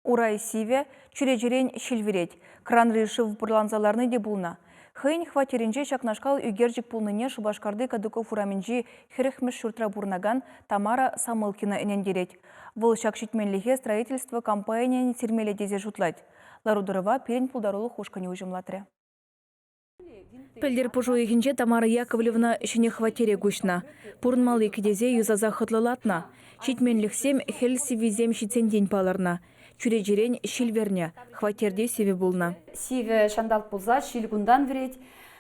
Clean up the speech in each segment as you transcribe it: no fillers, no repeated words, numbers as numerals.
Урай сиве, чүрежерен шилверет. Кран решив бурланзаларны де булна. Хейн хватеринже шакнашкал үгержик пулныне Шубашкарды Кадыков ураменжи херехмеш шуртра бурнаган Тамара Самылкина энендерет. Вол шакшитменлихе строительство компания термеле дезе жутлать. Ларудырова перен пулдарулы хушкани ужимлатре. Пелдер пужу егінже Тамара Яковлевна шіне хватере гушна. Пурнмалы кедезе юзаза хытлылатна. Шитменлихсем хелси визем шитсен день паларна. Чүрежерен шилверне, хватерде севе булна. Севе шандал пулза, шил кундан верет.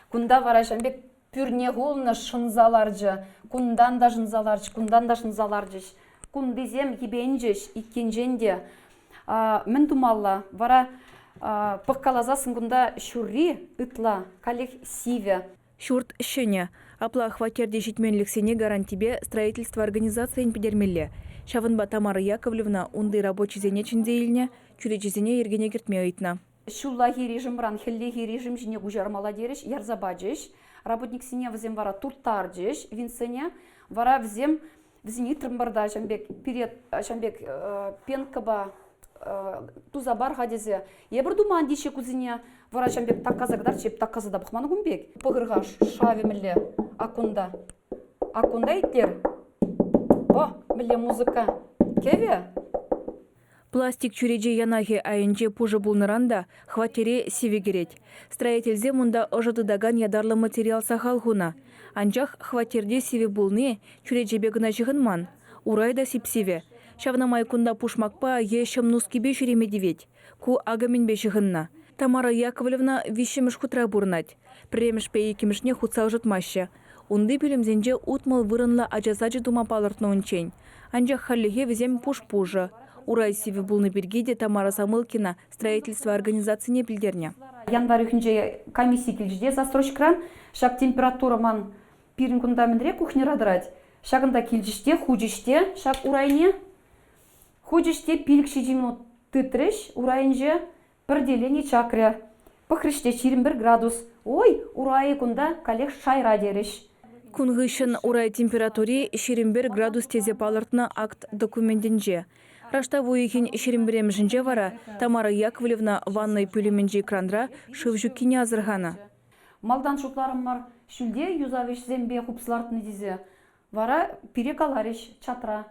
Кунда варашамбек пюрне голна шынзаларжы. Кундан да шынзаларжы, кундан да шынзаларжы. Кундезем ебенжеш, иккенженде. Мен думалла, вара пыққалазасын кунда шурри ытла, калек севе. Шурт шыне. Апла хватерде житменліксене гарантибе строительство организациян педермелле. Шавынба Тамара Яковлевна унды рабочий зенечінде илне, чүречізіне ергене кертме айтна. Шуллахи режим ран, хеллехи режим жіне гужармала дереш, ярзабаджеш. Работник сене взем вара туртарджеш, винсене вара взем итрмбарда, шамбек перед, шамбек пенкаба, тузабар гадезе. Ебір думан деше кузине вара шамбек такказагдар чеп такказада бұқманы күмбек. Пығырға шавемілі акунда. Акунда итлер. О, миле музыка. Кеве? Пластик чүреже янахи айынче пужы булныранда хватере севегерет. Строительзе мунда ожыдыдаган ядарлы материал сахалхуна. Анчах хватерде севе булны чүреже бегына жығынман. Урайда сипсеве. Шавнамай кунда пушмакпа ешем нускибе жүремедевет. Ку агамен бе жығынна. Тамара Яковлевна вишемеш хутра бурнать. Премеш пе екемешне хутса ожытмаще. Унды пилемзенже утмал вырынла ажазаджы дума палыртны унчень. Анчах халлихе візем пуш-пужы. Урай севе булны бергеде Тамара Самылкина строительство организацияне билдерне. Январь үхінже комиссия келжде застройщикран, шак температура ман пирин кундамендре кухнера драть. Шагында келжіште, хужіште, шак урайне. Хужіште пилікші жимну тытреш, урайынже бірделене чакря. Пықрыште 21 градус. Ой, урайы кунда калек шайра дереш. Кунгышын урай температуре 21 градус тезе палыртны акт документенже. Раштаву ехен 21 жінже вара Тамара Яковлевна ванной пүлеменже экранра шывжу кине азырғана. Малдан шутларым бар шүлде юзавеш зембе хупсылартыны дезе. Вара перекалареш чатра.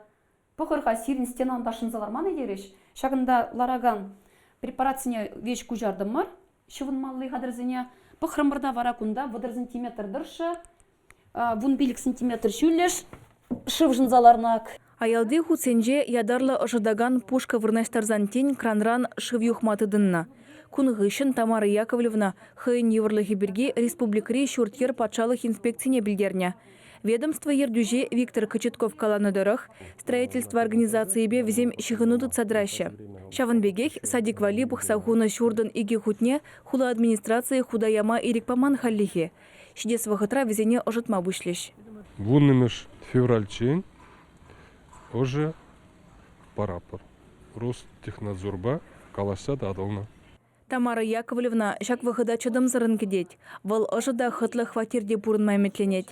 Пықырға сирін стенан дашынзаларман едереш. Шагында лараган препарацияне веш кужардым мар. Шывын маллы қадырзіне. Пықырымырда вара кунда вадыр сантиметр дыршы. Вун билік сантиметр шүллеш. Шывжынзаларнак. Аялды хуценже ядарлы ожыдаган пушка вырнайстарзан тень кранран шыв юхматыдынна. Кунгышын Тамара Яковлевна хыйын еврлыхи бірге республикари шуртер патшалық инспекцияне білдерне. Ведомство ердюже Виктор Кочетков каланадырых строительство организации бе взем шығынуды цадраща. Шаванбегех Садик Вали бұқсағуны шурдын иге хутне хула администрации худаяма ирикпаман халлихе. Шидес вағытра везене ожытма бұшлеш. Вуннымеш февральчен уже парапор. Ростехнадзорба каласа дадылна. Тамара Яковлевна шак выхода чыдым зырын кедет. Вал ожыда хытлы хватерде пурынмай метленет.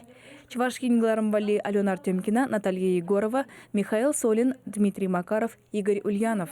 Чвашкин Вали, Алена Артемкина, Наталья Егорова, Михаил Солин, Дмитрий Макаров, Игорь Ульянов.